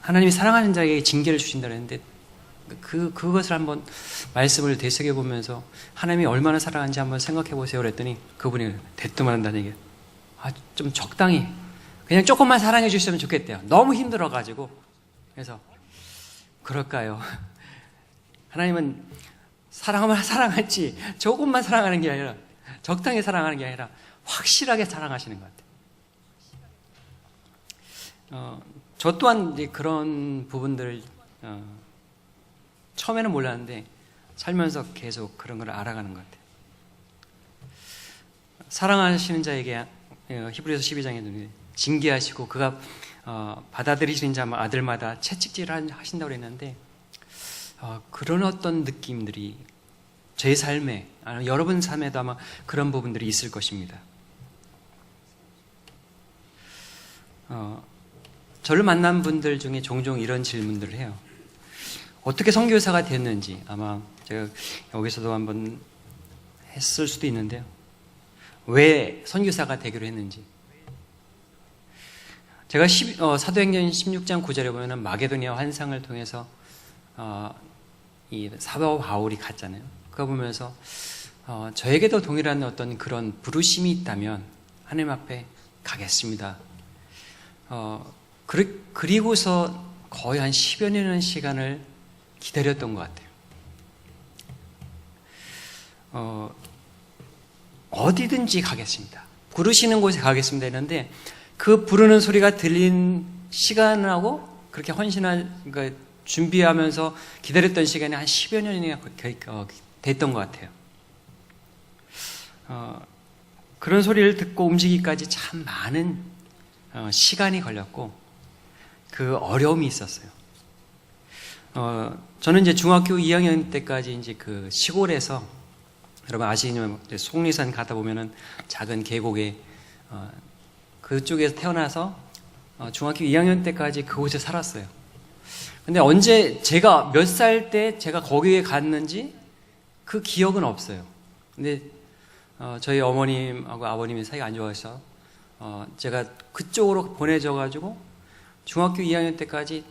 하나님이 사랑하는 자에게 징계를 주신다고 했는데 그것을 한번 말씀을 되새겨 보면서 하나님이 얼마나 사랑하는지 한번 생각해 보세요 그랬더니 그분이 대뜸 한다는 얘기예요. 좀 적당히 그냥 조금만 사랑해 주시면 좋겠대요. 너무 힘들어 가지고. 그래서 그럴까요? 하나님은 사랑하면 사랑할지 조금만 사랑하는 게 아니라 적당히 사랑하는 게 아니라 확실하게 사랑하시는 것 같아요. 저 또한 이제 그런 부분들을 처음에는 몰랐는데 살면서 계속 그런 걸 알아가는 것 같아요. 사랑하시는 자에게 히브리서 12장에 징계하시고 그가 받아들이시는 자 아들마다 채찍질을 하신다고 했는데 그런 어떤 느낌들이 제 삶에 여러분 삶에도 아마 그런 부분들이 있을 것입니다. 저를 만난 분들 중에 종종 이런 질문들을 해요. 어떻게 선교사가 됐는지 아마 제가 여기서도 한번 했을 수도 있는데요. 왜 선교사가 되기로 했는지. 제가 사도행전 16장 9절에 보면 마게도니아 환상을 통해서 이 사도 바울이 갔잖아요. 그거 보면서 저에게도 동일한 어떤 그런 부르심이 있다면 하나님 앞에 가겠습니다. 그리고서 거의 한 10여 년의 시간을 기다렸던 것 같아요. 어디든지 가겠습니다. 부르시는 곳에 가겠습니다 했는데 그 부르는 소리가 들린 시간하고 그렇게 그러니까 준비하면서 기다렸던 시간이 한 10여 년이 됐던 것 같아요. 그런 소리를 듣고 움직이기까지 참 많은 시간이 걸렸고 그 어려움이 있었어요. 저는 이제 중학교 2학년 때까지 이제 그 시골에서 여러분 아시는 속리산 가다 보면은 작은 계곡에 그쪽에서 태어나서 중학교 2학년 때까지 그곳에 살았어요. 근데 언제 제가 몇 살 때 제가 거기에 갔는지 그 기억은 없어요. 근데 저희 어머님하고 아버님이 사이가 안 좋아서 제가 그쪽으로 보내져 가지고 중학교 2학년 때까지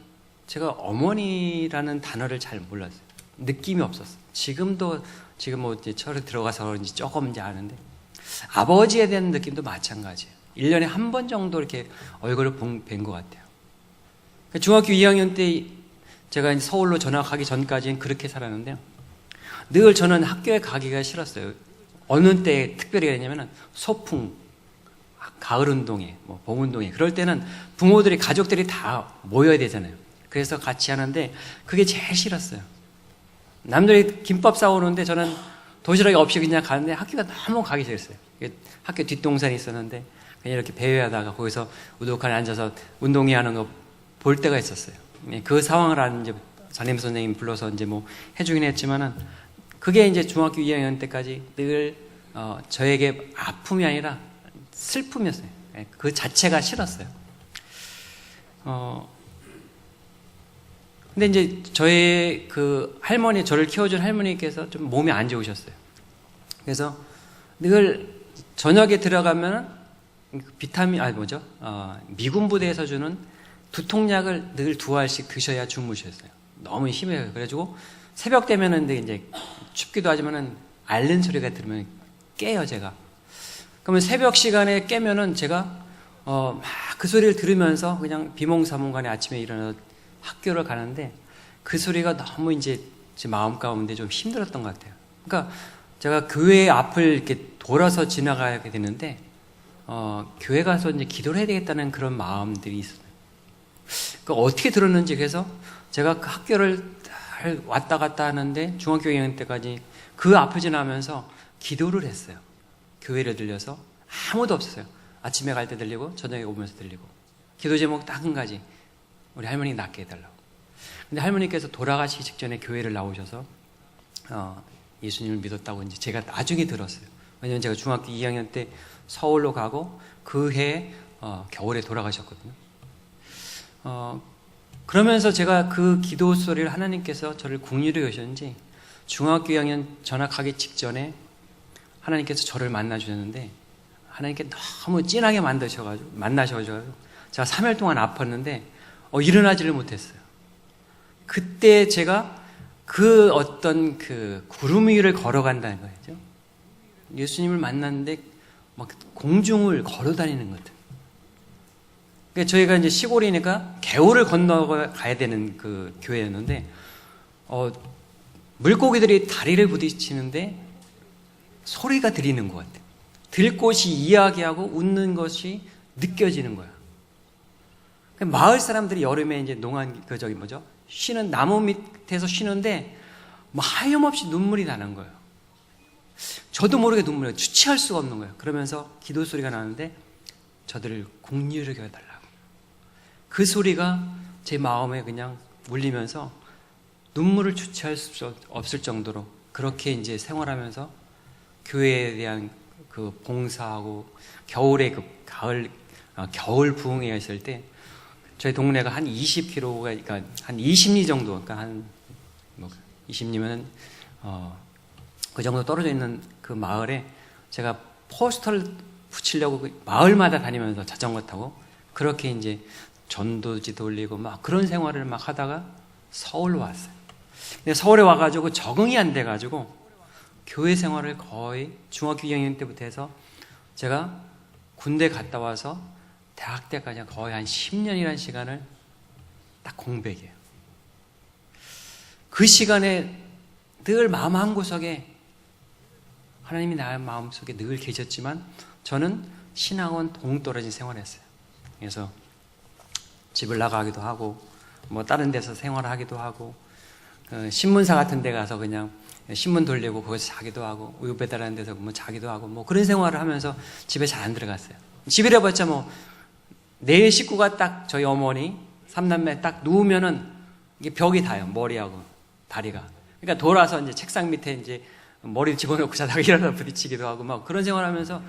제가 어머니라는 단어를 잘 몰랐어요. 느낌이 없었어요. 지금 뭐 이제 철에 들어가서 그런지 조금 이제 아는데 아버지에 대한 느낌도 마찬가지예요. 1년에 한 번 정도 이렇게 얼굴을 뵌 것 같아요. 중학교 2학년 때 제가 서울로 전학하기 전까지는 그렇게 살았는데요. 늘 저는 학교에 가기가 싫었어요. 어느 때 특별히 그랬냐면 소풍, 가을 운동회, 봄 운동회 그럴 때는 부모들이 가족들이 다 모여야 되잖아요. 그래서 같이 하는데 그게 제일 싫었어요. 남들이 김밥 싸오는데 저는 도시락이 없이 그냥 가는데 학교가 너무 가기 싫었어요. 학교 뒷동산이 있었는데 그냥 이렇게 배회하다가 거기서 우두칸에 앉아서 운동회 하는 거 볼 때가 있었어요. 그 상황을 이제 담임 선생님 불러서 이제 뭐 해주긴 했지만은 그게 이제 중학교 2학년 때까지 늘 저에게 아픔이 아니라 슬픔이었어요. 그 자체가 싫었어요. 근데 이제 저의 그 할머니, 저를 키워준 할머니께서 좀 몸이 안 좋으셨어요. 그래서 늘 저녁에 들어가면 비타민, 미군 부대에서 주는 두통약을 늘 2알씩 드셔야 주무셨어요. 너무 심해요. 그래가지고 새벽 되면은 이제 춥기도 하지만은 앓는 소리가 들으면 깨요, 제가. 그러면 새벽 시간에 깨면은 제가 막 그 소리를 들으면서 그냥 비몽사몽간에 아침에 일어나서 학교를 가는데 그 소리가 너무 이제 제 마음 가운데 좀 힘들었던 것 같아요. 그러니까 제가 교회 앞을 이렇게 돌아서 지나가게 되는데 교회 가서 이제 기도를 해야 되겠다는 그런 마음들이 있어요. 그러니까 어떻게 들었는지 그래서 제가 그 학교를 왔다 갔다 하는데 중학교 2학년 때까지 그 앞을 지나면서 기도를 했어요. 교회를 들려서 아무도 없었어요. 아침에 갈 때 들리고 저녁에 오면서 들리고 기도 제목 딱 한 가지. 우리 할머니 낫게 해달라고. 근데 할머니께서 돌아가시기 직전에 교회를 나오셔서 예수님을 믿었다고 이제 제가 나중에 들었어요. 왜냐면 제가 중학교 2학년 때 서울로 가고 그 해 겨울에 돌아가셨거든요. 그러면서 제가 그 기도 소리를 하나님께서 저를 국리로 여셨는지 중학교 2학년 전학하기 직전에 하나님께서 저를 만나 주셨는데 하나님께 너무 진하게 만나셔가지고 제가 3일 동안 아팠는데 일어나지를 못했어요. 그때 제가 그 어떤 그 구름 위를 걸어간다는 거죠. 예수님을 만났는데 막 공중을 걸어 다니는 것 같아요. 그러니까 저희가 이제 시골이니까 개울을 건너가야 되는 그 교회였는데, 물고기들이 다리를 부딪히는데 소리가 들리는 것 같아요. 들 곳이 이야기하고 웃는 것이 느껴지는 거야. 마을 사람들이 여름에 이제 쉬는 나무 밑에서 쉬는데 뭐 하염없이 눈물이 나는 거예요. 저도 모르게 눈물이 주체할 수가 없는 거예요. 그러면서 기도 소리가 나는데 저들을 긍휼히 여겨달라고. 그 소리가 제 마음에 그냥 울리면서 눈물을 주체할 수 없을 정도로 그렇게 이제 생활하면서 교회에 대한 그 봉사하고 겨울에 그 겨울 부흥회가 있을 때 저희 동네가 한 20km가, 그러니까 한 20리 정도, 그러니까 한 20리면 그 정도 떨어져 있는 그 마을에 제가 포스터를 붙이려고 마을마다 다니면서 자전거 타고 그렇게 이제 전도지 돌리고 막 그런 생활을 막 하다가 서울로 왔어요. 근데 서울에 와가지고 적응이 안 돼가지고 교회 생활을 거의 중학교 2학년 때부터 해서 제가 군대 갔다 와서 대학 때까지 거의 한 10년이라는 시간을 딱 공백이에요. 그 시간에 늘 마음 한구석에 하나님이 나의 마음속에 늘 계셨지만 저는 신앙원 동떨어진 생활을 했어요. 그래서 집을 나가기도 하고 뭐 다른 데서 생활을 하기도 하고 신문사 같은 데 가서 그냥 신문 돌리고 거기서 자기도 하고 우유 배달하는 데서 뭐 자기도 하고 뭐 그런 생활을 하면서 집에 잘 안 들어갔어요. 집이라 봤자 뭐 네 식구가 딱 저희 어머니 3남매 딱 누우면은 이게 벽이 닿아요. 머리하고 다리가. 그러니까 돌아서 이제 책상 밑에 이제 머리를 집어넣고 자다가 일어나 부딪히기도 하고 막 그런 생활하면서,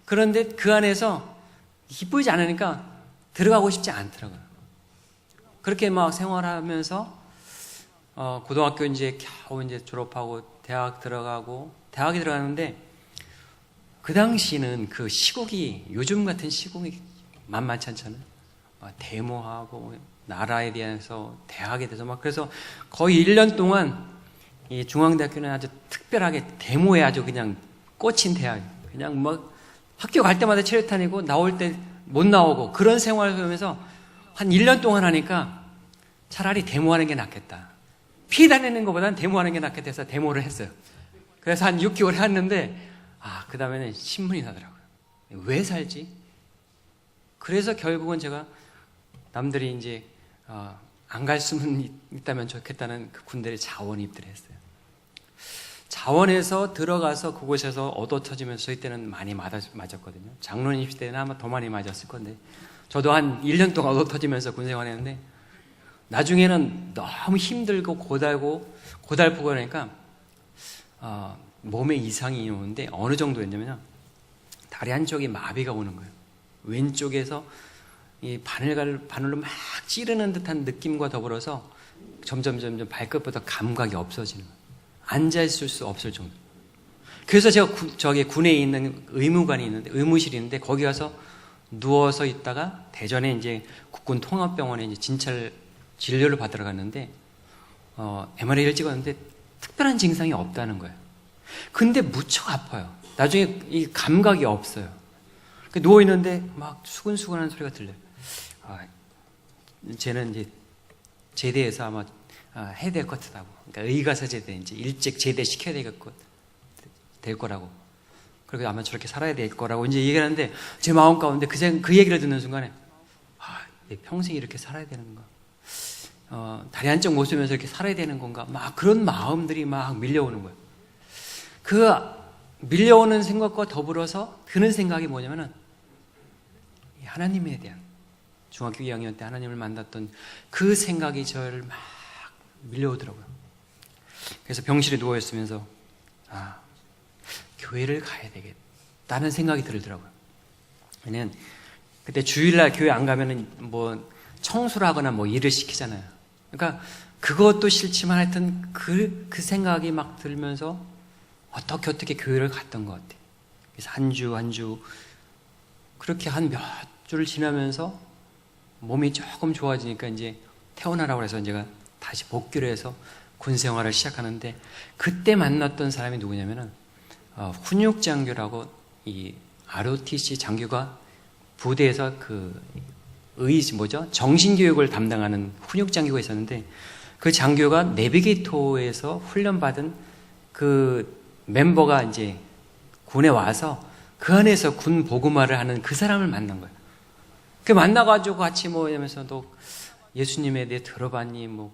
그런데 그 안에서 기쁘지 않으니까 들어가고 싶지 않더라고요. 그렇게 막 생활하면서 고등학교 이제 겨우 이제 졸업하고 대학에 들어가는데 그 당시는 그 시국이 요즘 같은 시국이 만만치 않잖아요. 데모하고 나라에 대해서 대학에 대해서 막 그래서 거의 1년 동안 이 중앙대학교는 아주 특별하게 데모에 아주 그냥 꽂힌 대학이에요. 그냥 뭐 학교 갈 때마다 체류탄이고 나올 때 못 나오고 그런 생활을 하면서 한 1년 동안 하니까 차라리 데모하는 게 낫겠다. 피해 다니는 것보다는 데모하는 게 낫겠다 해서 데모를 했어요. 그래서 한 6개월 했는데 그 다음에는 신문이 나더라고요. 왜 살지? 그래서 결국은 제가 남들이 이제 안 갈 수는 있다면 좋겠다는 그 군대에 자원 입대를 했어요. 자원에서 들어가서 그곳에서 얻어 터지면서 저희 때는 많이 맞았거든요. 장로님 시대는 아마 더 많이 맞았을 건데 저도 한 1년 동안 얻어 터지면서 군 생활했는데 나중에는 너무 힘들고 고달프고 그러니까 몸에 이상이 오는데 어느 정도였냐면 다리 한쪽이 마비가 오는 거예요. 왼쪽에서 이 바늘로 막 찌르는 듯한 느낌과 더불어서 점점 발끝부터 감각이 없어지는 거예요. 앉아있을 수 없을 정도. 그래서 제가 저기 군에 있는 의무실이 있는데 거기 가서 누워서 있다가 대전에 이제 국군 통합병원에 이제 진료를 받으러 갔는데 MRI를 찍었는데 특별한 증상이 없다는 거예요. 근데 무척 아파요. 나중에 이 감각이 없어요. 누워 있는데 막 수근수근하는 소리가 들려요. 쟤는 이제 제대해서 아마 해야 될 것 같다고. 그러니까 의가사 제대 이제 일찍 제대시켜야 될 거라고. 그리고 아마 저렇게 살아야 될 거라고 이제 얘기하는데 제 마음 가운데 그 얘기를 듣는 순간에 내 평생 이렇게 살아야 되는 건가? 다리 한쪽 못 쓰면서 이렇게 살아야 되는 건가? 막 그런 마음들이 막 밀려오는 거예요. 그 밀려오는 생각과 더불어서 드는 생각이 뭐냐면은 하나님에 대한, 중학교 2학년 때 하나님을 만났던 그 생각이 저를 막 밀려오더라고요. 그래서 병실에 누워있으면서 교회를 가야 되겠다는 생각이 들더라고요. 왜냐면 그때 주일날 교회 안 가면은 뭐 청소를 하거나 뭐 일을 시키잖아요. 그러니까 그것도 싫지만 하여튼 그 생각이 막 들면서 어떻게 교회를 갔던 것 같아요. 그래서 한 주 그렇게 한 몇 주를 지나면서 몸이 조금 좋아지니까 이제 태어나라고 해서 제가 다시 복귀를 해서 군 생활을 시작하는데, 그때 만났던 사람이 누구냐면은 훈육 장교라고, 이 ROTC 장교가 부대에서 정신교육을 담당하는 훈육 장교가 있었는데, 그 장교가 내비게이터에서 훈련받은 그 멤버가 이제 군에 와서 그 안에서 군 보그마를 하는 그 사람을 만난 거예요. 그 만나가지고 같이 뭐 이러면서 너 예수님에 대해 들어봤니? 뭐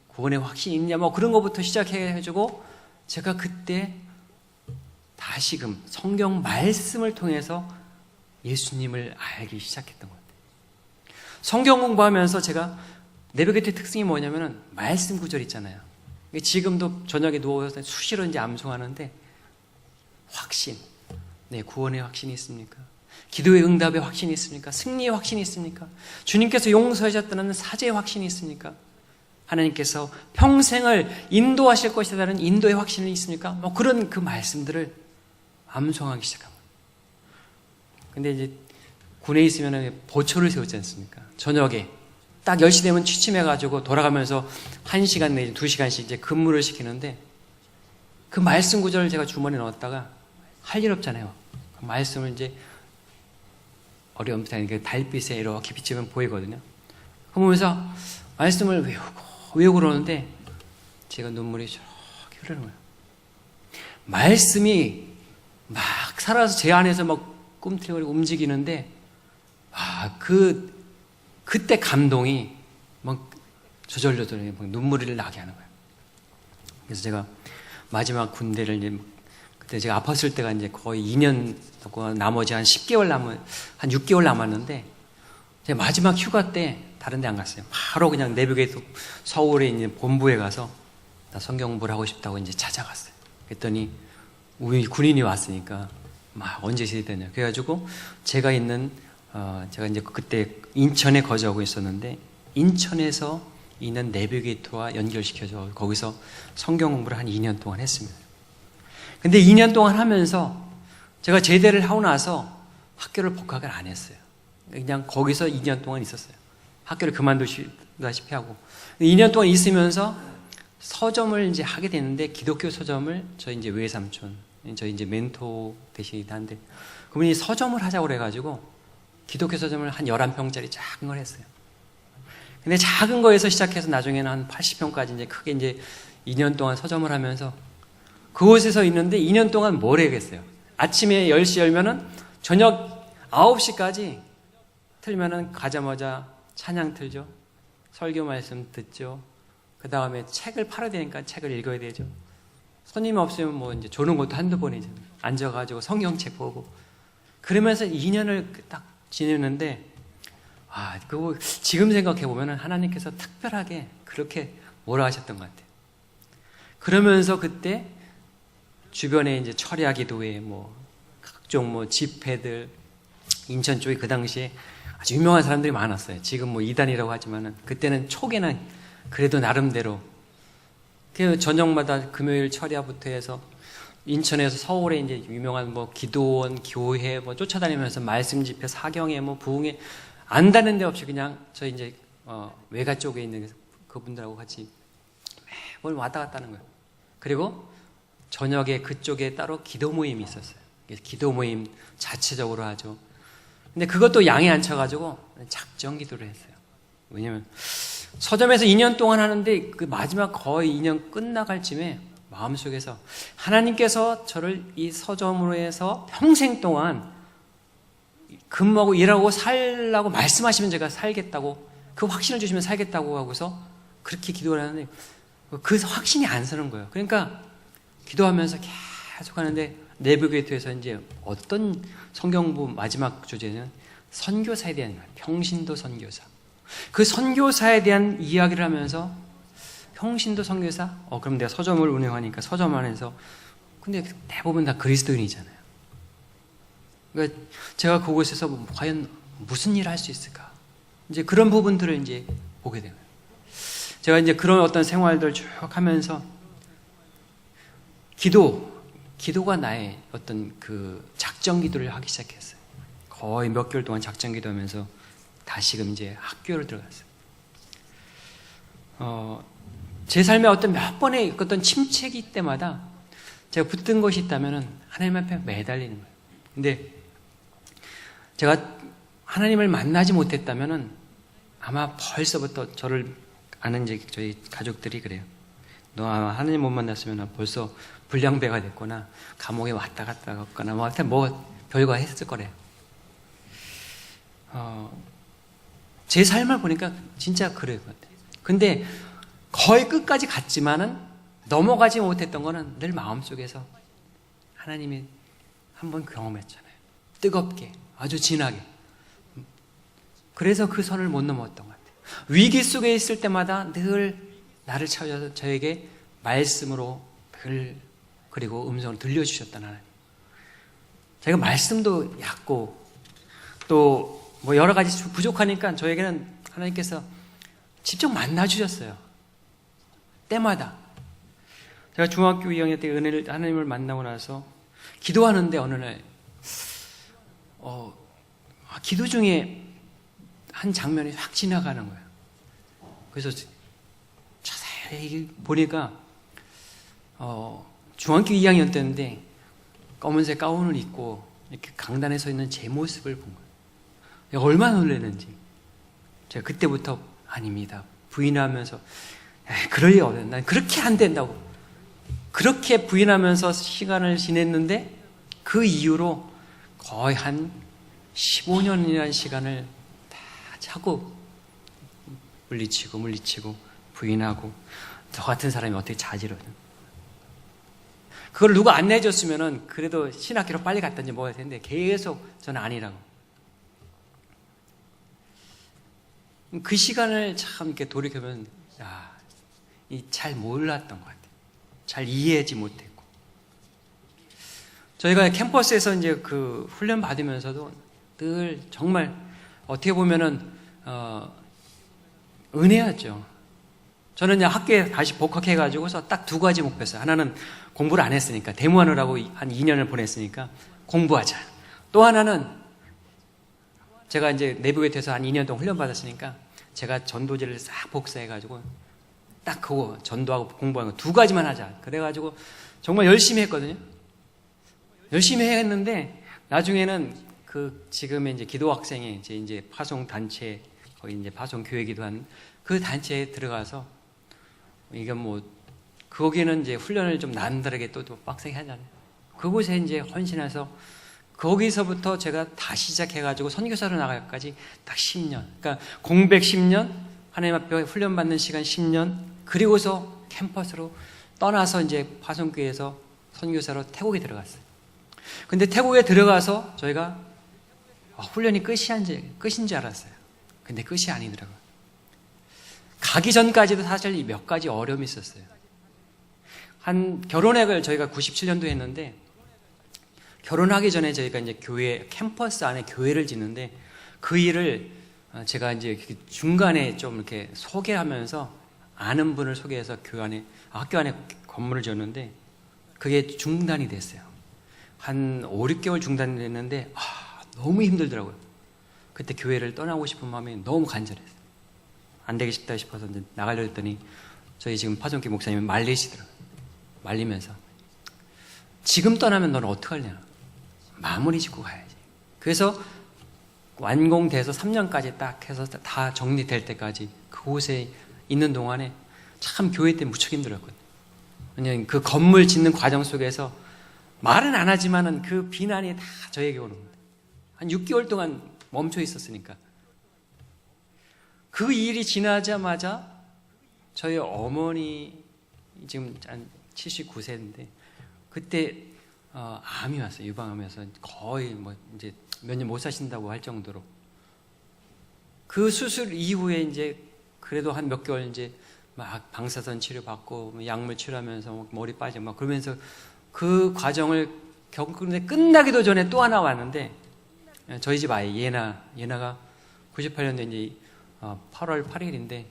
구원의 확신이 있냐? 뭐 그런 것부터 시작해가지고 제가 그때 다시금 성경 말씀을 통해서 예수님을 알기 시작했던 것 같아요. 성경 공부하면서 제가 내비게이터의 특징이 뭐냐면은 말씀 구절 있잖아요. 지금도 저녁에 누워서 수시로 이제 암송하는데, 확신, 네, 구원의 확신이 있습니까? 기도의 응답의 확신이 있습니까? 승리의 확신이 있습니까? 주님께서 용서하셨다는 사죄의 확신이 있습니까? 하나님께서 평생을 인도하실 것이라는 인도의 확신이 있습니까? 뭐 그런 그 말씀들을 암송하기 시작한 거예요. 근데 이제 군에 있으면 보초를 세우지 않습니까? 저녁에 딱 10시 되면 취침해가지고 돌아가면서 1시간 내지 2시간씩 이제 근무를 시키는데, 그 말씀 구절을 제가 주머니에 넣었다가 할 일 없잖아요. 그 말씀을 이제 어려운 달빛에 이렇게 비치면 보이거든요. 그 보면서 말씀을 외우고 그러는데 제가 눈물이 저렇게 흐르는 거예요. 말씀이 막 살아서 제 안에서 막 꿈틀거리고 움직이는데, 그때 감동이 막 저절로 막 눈물을 나게 하는 거예요. 그래서 제가 마지막 군대를 이제, 그때 제가 아팠을 때가 이제 거의 2년, 나머지 한 10개월 한 6개월 남았는데, 제가 마지막 휴가 때 다른 데 안 갔어요. 바로 그냥 내비게이터 서울에 있는 본부에 가서 나 성경 공부를 하고 싶다고 이제 찾아갔어요. 그랬더니 우리 군인이 왔으니까 막 언제 시대되냐. 그래가지고 제가 이제 그때 인천에 거주하고 있었는데, 인천에서 있는 내비게이터와 연결시켜서 거기서 성경 공부를 한 2년 동안 했습니다. 근데 2년 동안 하면서 제가 제대를 하고 나서 학교를 복학을 안 했어요. 그냥 거기서 2년 동안 있었어요. 학교를 그만두시다시피 하고. 2년 동안 있으면서 서점을 이제 하게 됐는데, 기독교 서점을 저희 이제 외삼촌, 저희 이제 멘토 되시기도 한데, 그분이 서점을 하자고 그래가지고 기독교 서점을 한 11평짜리 작은 걸 했어요. 근데 작은 거에서 시작해서 나중에는 한 80평까지 이제 크게 이제 2년 동안 서점을 하면서 그곳에서 있는데, 2년 동안 뭘 해야겠어요? 아침에 10시 열면은 저녁 9시까지 틀면은 가자마자 찬양 틀죠. 설교 말씀 듣죠. 그 다음에 책을 팔아야 되니까 책을 읽어야 되죠. 손님 없으면 뭐 이제 조는 것도 한두 번이죠. 앉아가지고 성경책 보고. 그러면서 2년을 딱 지냈는데, 그거 지금 생각해보면 하나님께서 특별하게 그렇게 뭐라 하셨던 것 같아요. 그러면서 그때 주변에 이제 철야 기도회, 뭐 각종 뭐 집회들, 인천 쪽에 그 당시에 아주 유명한 사람들이 많았어요. 지금 뭐 이단이라고 하지만은 그때는 초기는 그래도 나름대로 그 저녁마다 금요일 철야부터 해서 인천에서 서울에 이제 유명한 뭐 기도원, 교회 뭐 쫓아다니면서 말씀 집회, 사경회, 뭐 부흥회 안다는 데 없이 그냥 저 이제 외가 쪽에 있는 그분들하고 같이 매번 왔다 갔다 하는 거예요. 그리고 저녁에 그쪽에 따로 기도 모임이 있었어요. 기도 모임 자체적으로 하죠. 근데 그것도 양이 안 쳐가지고 작정 기도를 했어요. 왜냐면 서점에서 2년 동안 하는데 그 마지막 거의 2년 끝나갈 쯤에 마음속에서 하나님께서 저를 이 서점으로 해서 평생 동안 근무하고 일하고 살라고 말씀하시면 제가 살겠다고, 그 확신을 주시면 살겠다고 하고서 그렇게 기도를 하는데 그 확신이 안 서는 거예요. 그러니까 기도하면서 계속 하는데, 내비게이터에서 이제 어떤 성경부 마지막 주제는 선교사에 대한 거예요. 평신도 선교사. 그 선교사에 대한 이야기를 하면서, 평신도 선교사? 그럼 내가 서점을 운영하니까 서점 안에서, 근데 대부분 다 그리스도인이잖아요. 그러니까 제가 그곳에서 과연 무슨 일을 할 수 있을까? 이제 그런 부분들을 이제 보게 되는 거예요. 제가 이제 그런 어떤 생활들 쭉 하면서 기도가 나의 어떤 그 작정 기도를 하기 시작했어요. 거의 몇 개월 동안 작정 기도하면서 다시금 이제 학교를 들어갔어요. 제 삶에 어떤 몇 번의 어떤 침체기 때마다 제가 붙든 것이 있다면은 하나님 앞에 매달리는 거예요. 근데 제가 하나님을 만나지 못했다면은 아마 벌써부터 저를 아는 이제 저희 가족들이 그래요. 너 아마 하나님 못 만났으면 벌써 불량배가 됐거나 감옥에 왔다 갔다 갔거나 뭐 하여튼 뭐 별거 했을 거래요. 제 삶을 보니까 진짜 그럴 것 같아요. 근데 거의 끝까지 갔지만은 넘어가지 못했던 거는 늘 마음속에서 하나님이 한번 경험했잖아요. 뜨겁게, 아주 진하게. 그래서 그 선을 못 넘었던 것 같아요. 위기 속에 있을 때마다 늘 나를 찾아서 저에게 말씀으로 늘 그리고 음성을 들려주셨던 하나님. 제가 말씀도 얕고 또 뭐 여러 가지 부족하니까 저에게는 하나님께서 직접 만나주셨어요. 때마다. 제가 중학교 2학년 때 은혜를 하나님을 만나고 나서 기도하는데 어느 날 기도 중에 한 장면이 확 지나가는 거예요. 그래서 자세히 보니까 중학교 2학년 때인데 검은색 가운을 입고 이렇게 강단에 서 있는 제 모습을 본 거예요. 얼마나 놀랐는지. 제가 그때부터 아닙니다. 부인하면서 그럴 리 없어요. 난 그렇게 안 된다고. 그렇게 부인하면서 시간을 지냈는데 그 이후로 거의 한 15년이라는 시간을 다 자꾸 물리치고 부인하고 저 같은 사람이 어떻게 자지러요. 그걸 누가 안 내줬으면은 그래도 신학교로 빨리 갔던지 뭐 해야 되는데 계속 저는 아니라고. 그 시간을 참 이렇게 돌이켜보면 잘 몰랐던 것 같아요. 잘 이해하지 못했고. 저희가 캠퍼스에서 이제 그 훈련 받으면서도 늘 정말 어떻게 보면은 은혜였죠. 저는 이제 학교에 다시 복학해가지고서 딱 두 가지 목표였어요. 하나는 공부를 안 했으니까 데모하느라고 한 2년을 보냈으니까 공부하자. 또 하나는 제가 이제 내부에 돼서 한 2년 동안 훈련 받았으니까 제가 전도지를 싹 복사해가지고 딱 그거 전도하고 공부하는 거 두 가지만 하자. 그래가지고 정말 열심히 했거든요. 열심히 했는데 나중에는 그 지금의 이제 기도 학생의 이제 파송 단체 거기 이제 파송 교회기도 한 그 단체에 들어가서 이게 뭐 거기는 이제 훈련을 좀 남다르게 또 빡세게 하잖아요. 그곳에 이제 헌신해서 거기서부터 제가 다시 시작해가지고 선교사로 나가기까지 딱 10년. 그러니까 공백 10년, 하나님 앞에 훈련받는 시간 10년, 그리고서 캠퍼스로 떠나서 이제 파송교회에서 선교사로 태국에 들어갔어요. 근데 태국에 들어가서 저희가 훈련이 끝인 줄 알았어요. 근데 끝이 아니더라고요. 가기 전까지도 사실 몇 가지 어려움이 있었어요. 한 결혼식을 저희가 97년도에 했는데 결혼하기 전에 저희가 이제 교회 캠퍼스 안에 교회를 짓는데 그 일을 제가 이제 중간에 좀 이렇게 소개하면서 아는 분을 소개해서 학교 안에 건물을 지었는데 그게 중단이 됐어요. 한 5, 6개월 중단이 됐는데 너무 힘들더라고요. 그때 교회를 떠나고 싶은 마음이 너무 간절했어요. 안 되게 싶다 싶어서 이제 나가려고 했더니 저희 지금 파송교 목사님이 말리시더라고요. 말리면서 지금 떠나면 너는 어떡하냐. 마무리 짓고 가야지. 그래서 완공돼서 3년까지 딱 해서 다 정리될 때까지 그곳에 있는 동안에 참 교회 때 무척 힘들었거든요. 왜냐하면 그 건물 짓는 과정 속에서 말은 안 하지만은 그 비난이 다 저에게 오는 겁니다. 한 6개월 동안 멈춰 있었으니까. 그 일이 지나자마자 저희 어머니 지금 한 79세인데 그때 암이 왔어요. 유방암에서 거의 뭐 이제 몇 년 못 사신다고 할 정도로. 그 수술 이후에 이제 그래도 한 몇 개월 이제 막 방사선 치료 받고 약물 치료하면서 머리 빠지고 막 그러면서 그 과정을 겪는데 끝나기도 전에 또 하나 왔는데 저희 집 아이 예나가 98년도 이제 8월 8일인데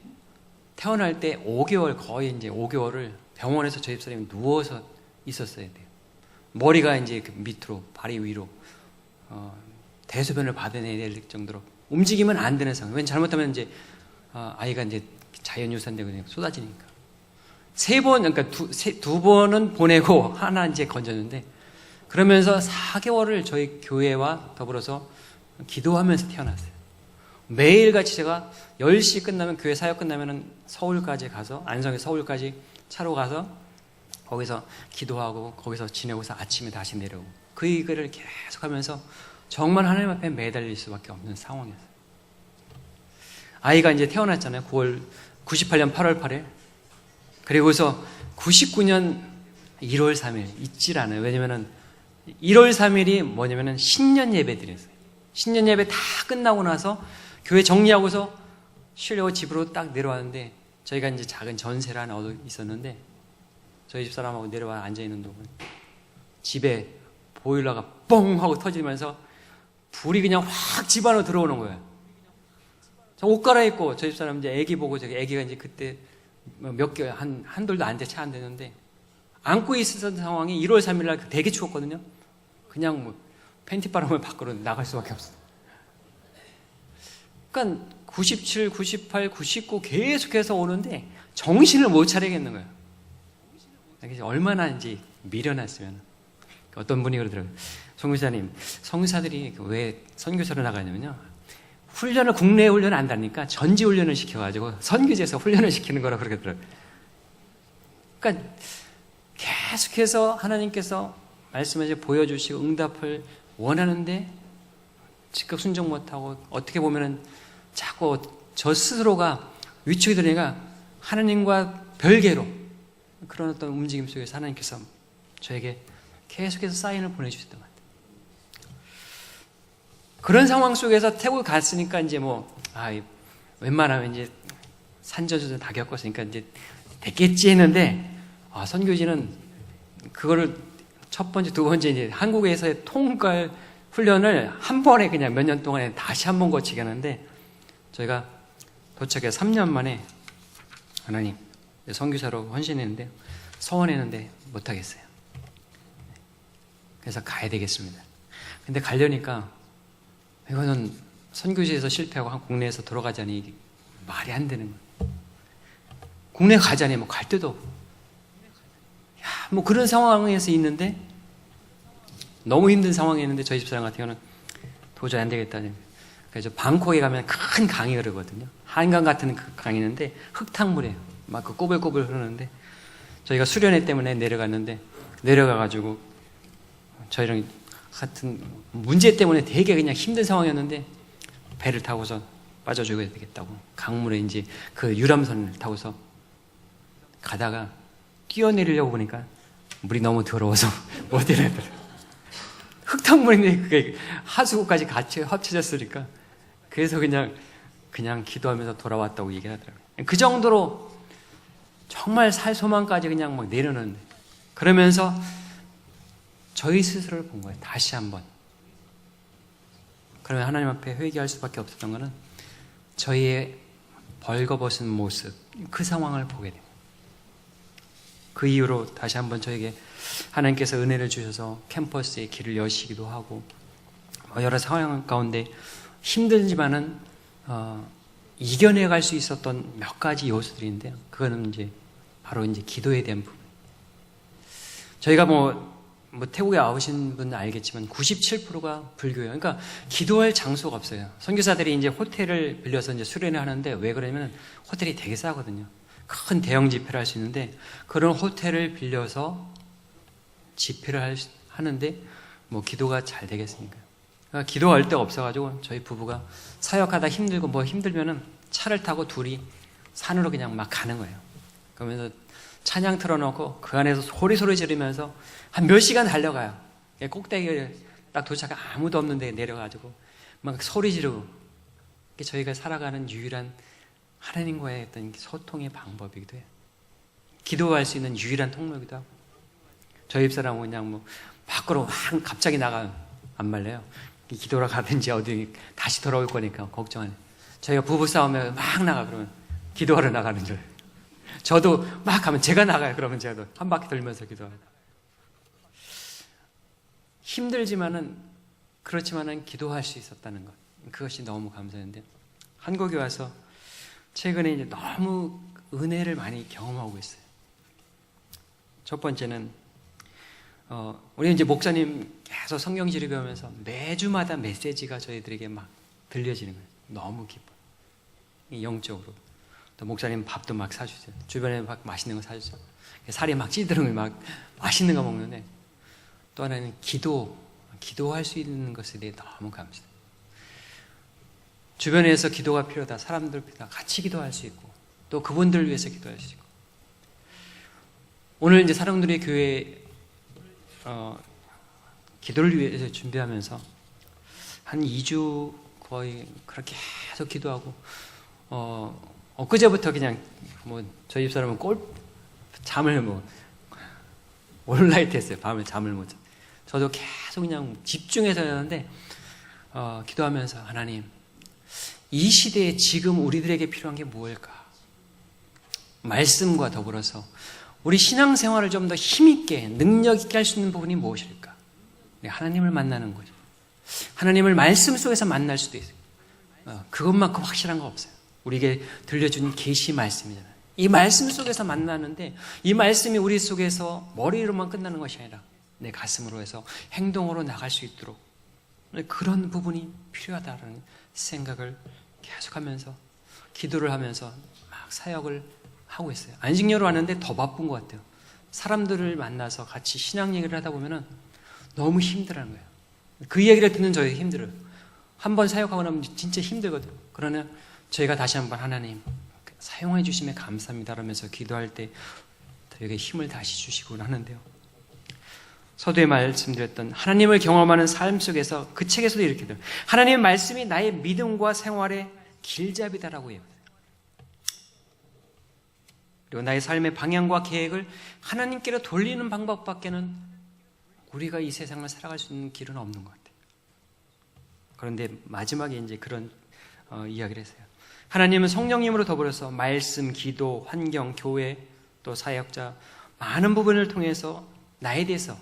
태어날 때 5개월 거의 이제 5개월을 병원에서 저희 집사람이 누워서 있었어야 돼요. 머리가 이제 밑으로 발이 위로 대소변을 받아내야 될 정도로 움직이면 안 되는 상황. 왜냐면 잘못하면 이제 아이가 이제 자연유산되고 그냥 쏟아지니까. 그러니까 두 번은 보내고 하나 이제 건졌는데, 그러면서 4개월을 저희 교회와 더불어서 기도하면서 태어났어요. 매일같이 제가 10시 끝나면, 교회 사역 끝나면은 서울까지 가서, 안성에 서울까지 차로 가서 거기서 기도하고 거기서 지내고서 아침에 다시 내려오고, 그 일을 계속 하면서 정말 하나님 앞에 매달릴 수밖에 없는 상황이었어요. 아이가 이제 태어났잖아요. 98년 8월 8일. 그리고서 99년 1월 3일 잊질 않아요. 왜냐면은 1월 3일이 뭐냐면은 신년 예배 드렸어요. 신년 예배 다 끝나고 나서 교회 정리하고서 쉬려고 집으로 딱 내려왔는데, 저희가 이제 작은 전세를 하나 얻어 있었는데, 저희 집사람하고 내려와 앉아있는 동안 집에 보일러가 뻥 하고 터지면서 불이 그냥 확 집 안으로 들어오는 거예요. 저 옷 갈아입고, 저희 집사람 이제 애기 보고, 저기 애기가 이제 그때 몇 개월, 한 돌도 안 돼, 차 안 되는데, 안고 있었던 상황이 1월 3일 날 되게 추웠거든요. 그냥 뭐 팬티 바람을 밖으로 나갈 수밖에 없어요. 그러니까 97, 98, 99 계속해서 오는데 정신을 못 차리겠는 거예요. 얼마나 이제 미련했으면. 어떤 분이 그러더라고요. 송교사님, 성사들이 왜 선교사로 나가냐면요, 국내 훈련을 안 다니까 전지 훈련을 시켜가지고 선교지에서 훈련을 시키는 거라 그러더라고요. 그러니까 계속해서 하나님께서 말씀을 보여주시고 응답을 원하는데 즉각 순종 못하고, 어떻게 보면은 자꾸 저 스스로가 위축이 되니까 하나님과 별개로 그런 어떤 움직임 속에서 하나님께서 저에게 계속해서 사인을 보내주셨던 것 같아요. 그런 상황 속에서 태국 갔으니까 이제 웬만하면 이제 산전수전 다 겪었으니까 이제 됐겠지 했는데, 선교지는 그거를 첫 번째, 두 번째 이제 한국에서의 통갈 훈련을 한 번에 그냥 몇 년 동안에 다시 한 번 거치게 하는데, 저희가 도착해서 3년 만에 하나님, 선교사로 헌신했는데 서원했는데 못하겠어요. 그래서 가야 되겠습니다. 근데 가려니까 이거는 선교지에서 실패하고 국내에서 돌아가자니 이게 말이 안 되는 거예요. 국내 가자니 갈 데도 없고, 그런 상황에서 있는데, 너무 힘든 상황이었는데 저희 집사람 같은 경우는 도저히 안 되겠다. 그래서 방콕에 가면 큰 강이 흐르거든요. 한강 같은 그 강이 있는데 흙탕물이에요. 막 그 꼬불꼬불 흐르는데, 저희가 수련회 때문에 내려갔는데, 내려가가지고 저희랑 같은 문제 때문에 되게 그냥 힘든 상황이었는데, 배를 타고서 빠져줘야 되겠다고 강물에 이제 그 유람선을 타고서 가다가 뛰어내리려고 보니까 물이 너무 더러워서 못 내려더라고요. 흙탕물인데 그게 하수구까지 같이 합쳐졌으니까, 그래서 그냥 기도하면서 돌아왔다고 얘기하더라고요. 그 정도로 정말 살 소망까지 그냥 내려놓는데, 그러면서 저희 스스로를 본 거예요. 다시 한번. 그러면 하나님 앞에 회개할 수밖에 없었던 거는 저희의 벌거벗은 모습, 그 상황을 보게 됩니다. 그 이후로 다시 한번 저에게 하나님께서 은혜를 주셔서 캠퍼스에 길을 여시기도 하고, 여러 상황 가운데 힘들지만은 이겨내갈 수 있었던 몇 가지 요소들인데요. 그거는 이제 바로 이제 기도에 대한 부분. 저희가 태국에 와보신 분은 알겠지만 97%가 불교예요. 그러니까 기도할 장소가 없어요. 선교사들이 이제 호텔을 빌려서 이제 수련을 하는데, 왜 그러냐면 호텔이 되게 싸거든요. 큰 대형 집회를 할 수 있는데, 그런 호텔을 빌려서 집회를 하는데 기도가 잘 되겠습니까? 그러니까 기도할 데가 없어가지고 저희 부부가 사역하다 힘들고 힘들면은 차를 타고 둘이 산으로 그냥 막 가는 거예요. 그러면서 찬양 틀어놓고 그 안에서 소리 지르면서 한 몇 시간 달려가요. 꼭대기에 딱 도착해 아무도 없는 데 내려가지고 막 소리 지르고, 저희가 살아가는 유일한 하나님과의 어떤 소통의 방법이기도 해요. 기도할 수 있는 유일한 통로이기도 하고. 저희 집사람은 그냥 밖으로 갑자기 나가면 안 말려요. 기도하러 가든지 어디 다시 돌아올 거니까 걱정 안 해요. 저희가 부부싸움에 막 나가 그러면 기도하러 나가는 줄. 저도 막 가면 제가 나가요. 그러면 제가 한 바퀴 돌면서 기도하고. 힘들지만은, 그렇지만은 기도할 수 있었다는 것. 그것이 너무 감사했는데, 한국에 와서 최근에 이제 너무 은혜를 많이 경험하고 있어요. 첫 번째는 우리 이제 목사님 계속 성경 지르면서 매주마다 메시지가 저희들에게 막 들려지는 거예요. 너무 기뻐요. 영적으로. 또 목사님 밥도 막 사주세요. 주변에 막 맛있는 거 사주세요. 살이 막 찌들면 막 맛있는 거 먹는데, 또 하나는 기도할 수 있는 것에 대해 너무 감사해요. 주변에서 기도가 필요하다, 사람들 필요하다, 같이 기도할 수 있고, 또 그분들을 위해서 기도할 수 있고. 오늘 이제 사랑들의 교회 기도를 위해서 준비하면서 한 2주 거의 그렇게 계속 기도하고, 엊그제부터 그냥 저희 집사람은 잠을 올라이트 했어요. 밤에 잠을 못 자. 저도 계속 그냥 집중해서 했는데, 기도하면서 하나님, 이 시대에 지금 우리들에게 필요한 게 무엇일까? 말씀과 더불어서 우리 신앙생활을 좀 더 힘있게 능력 있게 할 수 있는 부분이 무엇일까? 하나님을 만나는 거죠. 하나님을 말씀 속에서 만날 수도 있어요. 그것만큼 확실한 거 없어요. 우리에게 들려준 계시 말씀이잖아요. 이 말씀 속에서 만나는데, 이 말씀이 우리 속에서 머리로만 끝나는 것이 아니라 내 가슴으로 해서 행동으로 나갈 수 있도록 그런 부분이 필요하다는 생각을 계속하면서 기도를 하면서 막 사역을 하고 있어요. 안식년으로 왔는데 더 바쁜 것 같아요. 사람들을 만나서 같이 신앙 얘기를 하다 보면은 너무 힘들어하는 거예요. 그 얘기를 듣는 저희 힘들어요. 한번 사역하고 나면 진짜 힘들거든요. 그러나 저희가 다시 한번 하나님 사용해 주심에 감사합니다 하면서 기도할 때 저에게 힘을 다시 주시곤 하는데요. 서두에 말씀드렸던 하나님을 경험하는 삶 속에서 그 책에서도 이렇게 돼요. 하나님의 말씀이 나의 믿음과 생활의 길잡이다라고 해요. 그리고 나의 삶의 방향과 계획을 하나님께로 돌리는 방법밖에는 우리가 이 세상을 살아갈 수 있는 길은 없는 것 같아요. 그런데 마지막에 이제 그런 이야기를 했어요. 하나님은 성령님으로 더불어서 말씀, 기도, 환경, 교회, 또 사역자 많은 부분을 통해서 나에 대해서,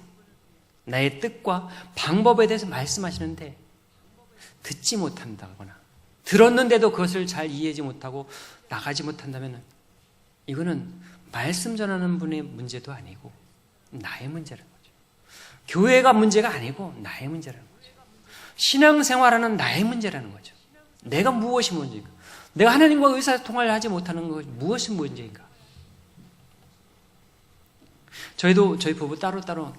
나의 뜻과 방법에 대해서 말씀하시는데, 듣지 못한다거나 들었는데도 그것을 잘 이해하지 못하고 나가지 못한다면 이거는 말씀 전하는 분의 문제도 아니고 나의 문제라는 거죠. 교회가 문제가 아니고 나의 문제라는 거죠. 신앙생활하는 나의 문제라는 거죠. 내가 무엇이 문제인가? 내가 하나님과 의사소통을 하지 못하는 것이 무엇이 문제인가? 저희도 저희 부부 따로따로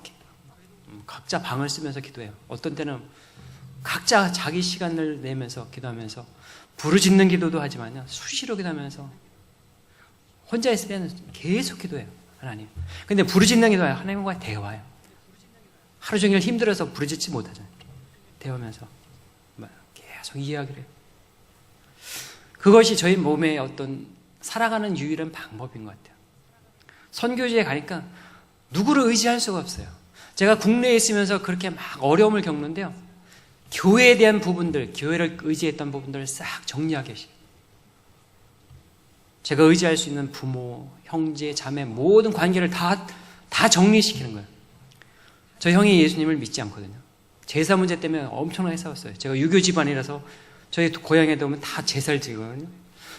각자 방을 쓰면서 기도해요. 어떤 때는 각자 자기 시간을 내면서 기도하면서 부르짖는 기도도 하지만요, 수시로 기도하면서 혼자 있을 때는 계속 기도해요. 하나님. 근데 부르짖는 기도예요. 하나님과 대화해요. 하루 종일 힘들어서 부르짖지 못하잖아요. 대화하면서 계속 이야기를 해요. 그것이 저희 몸의 어떤 살아가는 유일한 방법인 것 같아요. 선교지에 가니까 누구를 의지할 수가 없어요. 제가 국내에 있으면서 그렇게 막 어려움을 겪는데요, 교회에 대한 부분들, 교회를 의지했던 부분들을 싹 정리하게 하시고, 제가 의지할 수 있는 부모, 형제, 자매 모든 관계를 다 정리시키는 거예요. 저 형이 예수님을 믿지 않거든요. 제사 문제 때문에 엄청나게 싸웠어요. 제가 유교 집안이라서 저희 고향에 오면 다 제사를 지거든요.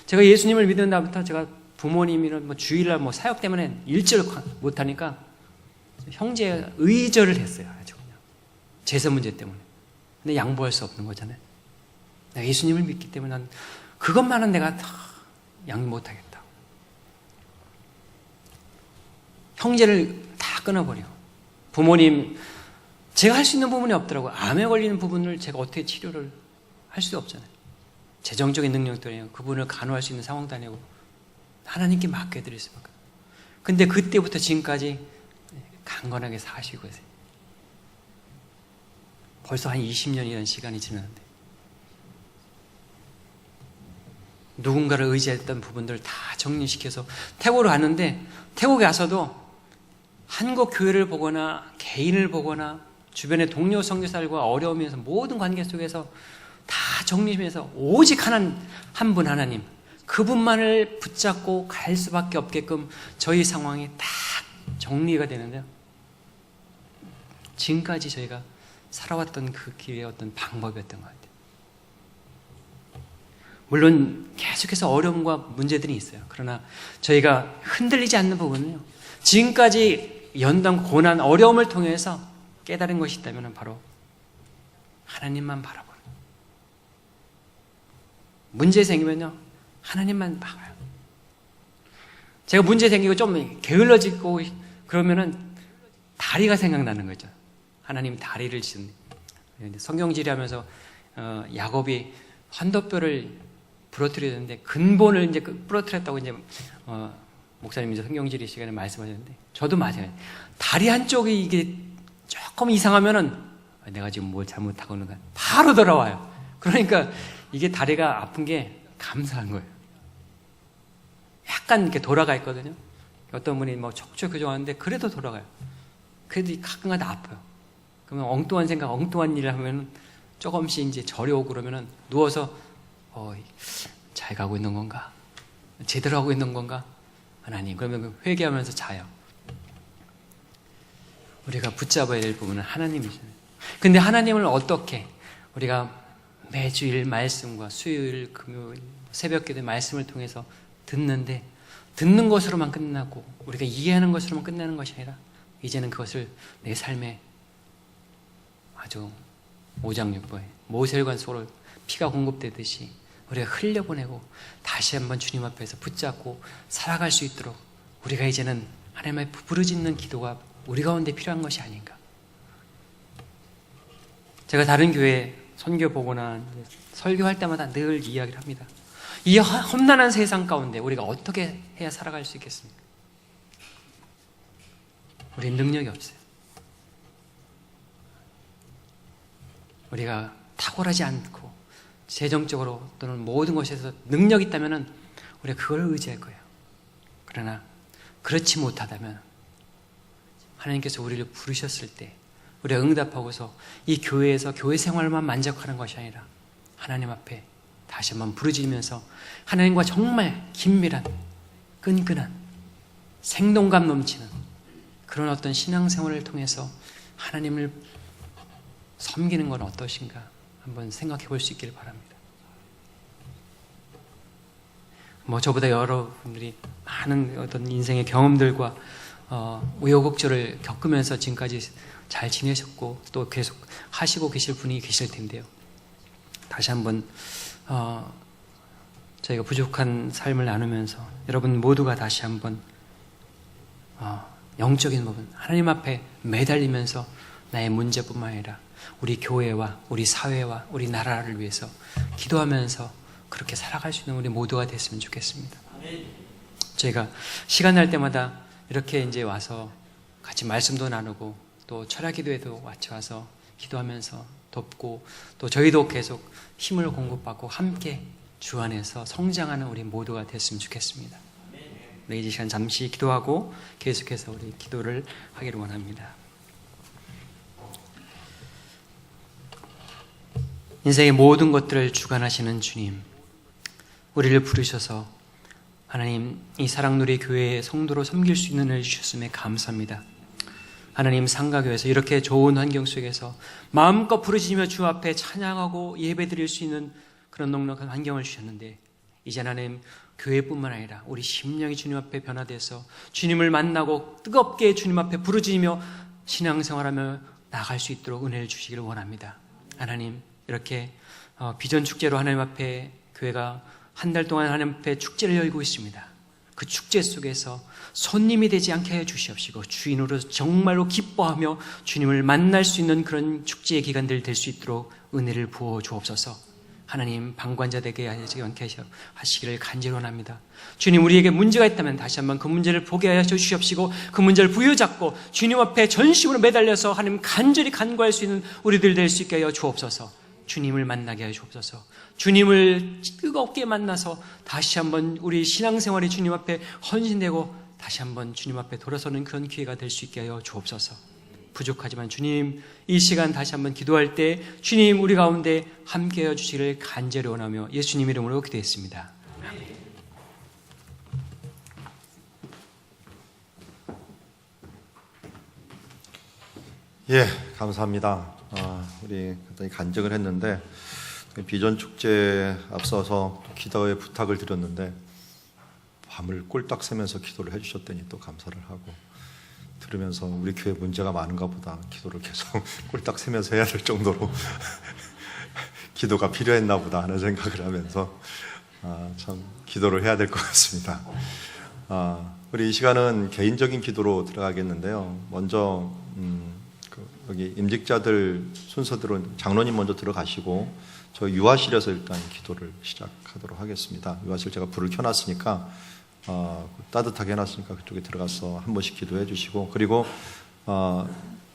제가 예수님을 믿은 날부터 제가 부모님이나 주일날 사역 때문에 일절 못하니까 형제 의절을 했어요. 아주 그냥 제사 문제 때문에. 근데 양보할 수 없는 거잖아요. 내가 예수님을 믿기 때문에 난 그것만은 내가 다 양보 못하겠다. 형제를 다 끊어버리고, 부모님 제가 할 수 있는 부분이 없더라고요. 암에 걸리는 부분을 제가 어떻게 치료를 할 수 없잖아요. 재정적인 능력도 아니고 그분을 간호할 수 있는 상황도 아니고 하나님께 맡겨드릴 수밖에. 근데 그때부터 지금까지 강건하게 사시고 계세요. 벌써 한 20년이라는 시간이 지났는데 누군가를 의지했던 부분들을 다 정리시켜서 태국으로 갔는데, 태국에 가서도 한국 교회를 보거나 개인을 보거나 주변의 동료 선교사들과 어려움에서 모든 관계 속에서 다 정리하면서 오직 한 분 하나님, 그분만을 붙잡고 갈 수밖에 없게끔 저희 상황이 딱 정리가 되는데요, 지금까지 저희가 살아왔던 그 길의 어떤 방법이었던 것 같아요. 물론 계속해서 어려움과 문제들이 있어요. 그러나 저희가 흔들리지 않는 부분은요, 지금까지 연단, 고난, 어려움을 통해서 깨달은 것이 있다면 바로 하나님만 바라보는 거예요. 문제 생기면요, 하나님만 봐요. 제가 문제 생기고 좀 게을러지고 그러면은 다리가 생각나는 거죠. 하나님 다리를 지은 성경지리 하면서 야곱이 환도뼈를 부러뜨렸는데 근본을 이제 부러뜨렸다고 이제 목사님이 성경지리 시간에 말씀하셨는데 저도 맞아요. 다리 한쪽이 이게 조금 이상하면은 내가 지금 뭘 잘못하고 있는가 바로 돌아와요. 그러니까 이게 다리가 아픈 게 감사한 거예요. 약간 이렇게 돌아가 있거든요. 어떤 분이 뭐 척추 교정하는데 그래도 돌아가요. 그래도 가끔가다 아파요. 그러면 엉뚱한 생각, 엉뚱한 일을 하면 조금씩 이제 저리 오고 그러면은 누워서 잘 가고 있는 건가? 제대로 하고 있는 건가? 하나님, 그러면 회개하면서 자요. 우리가 붙잡아야 될 부분은 하나님이잖아요. 근데 하나님을 어떻게 우리가 매주일 말씀과 수요일, 금요일, 새벽기도 말씀을 통해서 듣는데 듣는 것으로만 끝나고 우리가 이해하는 것으로만 끝나는 것이 아니라 이제는 그것을 내 삶에 아주 오장육부에 모세혈관 속으로 피가 공급되듯이 우리가 흘려보내고 다시 한번 주님 앞에서 붙잡고 살아갈 수 있도록 우리가 이제는 하나님의 부르짖는 기도가 우리 가운데 필요한 것이 아닌가. 제가 다른 교회 선교 보거나 설교할 때마다 늘 이야기를 합니다. 이 험난한 세상 가운데 우리가 어떻게 해야 살아갈 수 있겠습니까? 우리는 능력이 없어요. 우리가 탁월하지 않고 재정적으로 또는 모든 것에서 능력이 있다면 우리가 그걸 의지할 거예요. 그러나 그렇지 못하다면 하나님께서 우리를 부르셨을 때 우리가 응답하고서 이 교회에서 교회 생활만 만족하는 것이 아니라 하나님 앞에 다시 한번 부르짖으면서 하나님과 정말 긴밀한 끈끈한 생동감 넘치는 그런 어떤 신앙생활을 통해서 하나님을 섬기는 건 어떠신가 한번 생각해 볼 수 있기를 바랍니다. 뭐 저보다 여러분들이 많은 어떤 인생의 경험들과 우여곡절을 겪으면서 지금까지 잘 지내셨고 또 계속 하시고 계실 분이 계실 텐데요. 다시 한번 저희가 부족한 삶을 나누면서 여러분 모두가 다시 한번 영적인 부분 하나님 앞에 매달리면서 나의 문제뿐만 아니라 우리 교회와 우리 사회와 우리 나라를 위해서 기도하면서 그렇게 살아갈 수 있는 우리 모두가 됐으면 좋겠습니다. 저희가 시간 날 때마다 이렇게 이제 와서 같이 말씀도 나누고 또 철학 기도에도 같이 와서 기도하면서 돕고 또 저희도 계속 힘을 공급받고 함께 주 안에서 성장하는 우리 모두가 됐으면 좋겠습니다. 네, 이 시간 잠시 기도하고 계속해서 우리 기도를 하기를 원합니다. 인생의 모든 것들을 주관하시는 주님, 우리를 부르셔서 하나님 이 사랑누리 교회의 성도로 섬길 수 있는 은혜를 주셨음에 감사합니다. 하나님 상가교회에서 이렇게 좋은 환경 속에서 마음껏 부르짖으며 주 앞에 찬양하고 예배드릴 수 있는 그런 넉넉한 환경을 주셨는데 이제 하나님 교회뿐만 아니라 우리 심령이 주님 앞에 변화돼서 주님을 만나고 뜨겁게 주님 앞에 부르짖으며 신앙생활하며 나아갈 수 있도록 은혜를 주시기를 원합니다. 하나님 이렇게 비전 축제로 하나님 앞에 교회가 한 달 동안 하나님 앞에 축제를 열고 있습니다. 그 축제 속에서 손님이 되지 않게 해 주시옵시고 주인으로 정말로 기뻐하며 주님을 만날 수 있는 그런 축제의 기간들 될 수 있도록 은혜를 부어 주옵소서. 하나님 방관자 되게 하시기를 간절히 원합니다. 주님 우리에게 문제가 있다면 다시 한번 그 문제를 보게 하여 주시옵시고 그 문제를 부여잡고 주님 앞에 전심으로 매달려서 하나님 간절히 간구할 수 있는 우리들 될 수 있게 하여 주옵소서. 주님을 만나게 하여 주옵소서. 주님을 뜨겁게 만나서 다시 한번 우리 신앙생활이 주님 앞에 헌신되고 다시 한번 주님 앞에 돌아서는 그런 기회가 될 수 있게 하여 주옵소서. 부족하지만 주님 이 시간 다시 한번 기도할 때 주님 우리 가운데 함께하여 주시기를 간절히 원하며 예수님 이름으로 기도했습니다. 예, 감사합니다. 우리 간증을 했는데 비전 축제에 앞서서 기도의 부탁을 드렸는데 밤을 꼴딱 새면서 기도를 해주셨더니 또 감사를 하고, 들으면서 우리 교회 문제가 많은가 보다, 기도를 계속 꼴딱 새면서 해야 될 정도로 기도가 필요했나 보다 하는 생각을 하면서 참 기도를 해야 될 것 같습니다. 우리 이 시간은 개인적인 기도로 들어가겠는데요. 먼저 여기 임직자들 순서대로 장로님 먼저 들어가시고 저 유아실에서 일단 기도를 시작하도록 하겠습니다. 유아실 제가 불을 켜놨으니까 따뜻하게 해놨으니까 그쪽에 들어가서 한 번씩 기도해 주시고, 그리고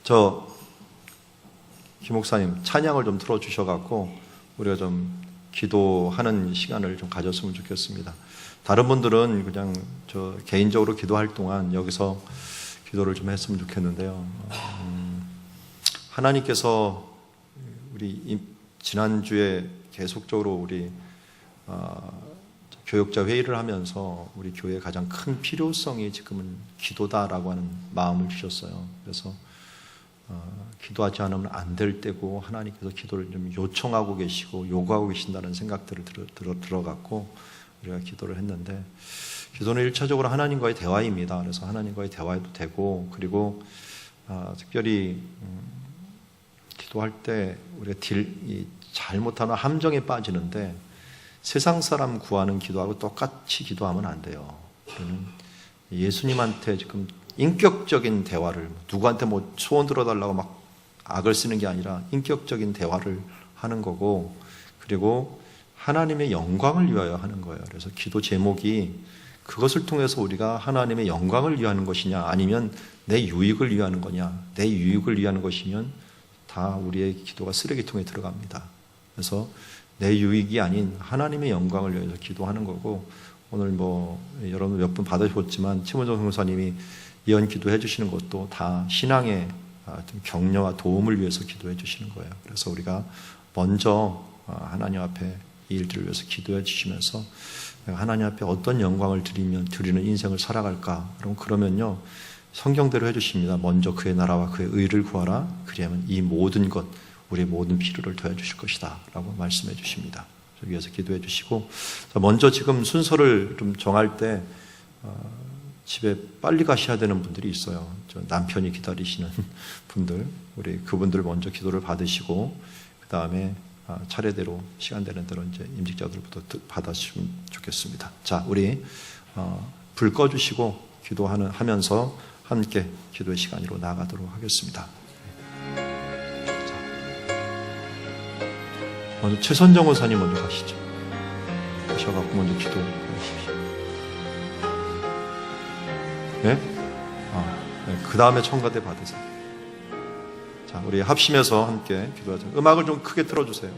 저 김 목사님 찬양을 좀 틀어주셔갖고 우리가 좀 기도하는 시간을 좀 가졌으면 좋겠습니다. 다른 분들은 그냥 저 개인적으로 기도할 동안 여기서 기도를 좀 했으면 좋겠는데요. 하나님께서 우리 지난주에 계속적으로 우리 교역자 회의를 하면서 우리 교회의 가장 큰 필요성이 지금은 기도다라고 하는 마음을 주셨어요. 그래서 기도하지 않으면 안 될 때고 하나님께서 기도를 좀 요청하고 계시고 요구하고 계신다는 생각들을 들어갖고 우리가 기도를 했는데, 기도는 1차적으로 하나님과의 대화입니다. 그래서 하나님과의 대화도 되고, 그리고 특별히 기도할 때 우리가 잘못하면 함정에 빠지는데, 세상 사람 구하는 기도하고 똑같이 기도하면 안 돼요. 우리는 예수님한테 지금 인격적인 대화를, 누구한테 뭐 소원 들어달라고 막 악을 쓰는 게 아니라 인격적인 대화를 하는 거고, 그리고 하나님의 영광을 위하여 하는 거예요. 그래서 기도 제목이 그것을 통해서 우리가 하나님의 영광을 위하는 것이냐, 아니면 내 유익을 위하는 거냐. 내 유익을 위하는 것이면 다 우리의 기도가 쓰레기통에 들어갑니다. 그래서 내 유익이 아닌 하나님의 영광을 위해서 기도하는 거고, 오늘 뭐 여러분 몇 분 받으셨지만 최문정 선교사님이 예언 기도해 주시는 것도 다 신앙의 격려와 도움을 위해서 기도해 주시는 거예요. 그래서 우리가 먼저 하나님 앞에 이 일들을 위해서 기도해 주시면서 하나님 앞에 어떤 영광을 드리는 인생을 살아갈까? 그러면요, 성경대로 해주십니다. 먼저 그의 나라와 그의 의를 구하라. 그리하면 이 모든 것, 우리의 모든 필요를 더해 주실 것이다 라고 말씀해 주십니다. 위해서 기도해 주시고, 먼저 지금 순서를 좀 정할 때 집에 빨리 가셔야 되는 분들이 있어요. 저 남편이 기다리시는 분들, 우리 그분들 먼저 기도를 받으시고, 그 다음에 차례대로 시간 되는 대로 이제 임직자들부터 받아주시면 좋겠습니다. 자, 우리 불 꺼주시고 기도하면서 함께 기도의 시간으로 나아가도록 하겠습니다. 먼저 최선정 원사님 먼저 가시죠. 가셔갖고 먼저 기도하십시오. 네? 네. 그 다음에 청가대 받으세요. 자, 우리 합심해서 함께 기도하자. 음악을 좀 크게 틀어주세요.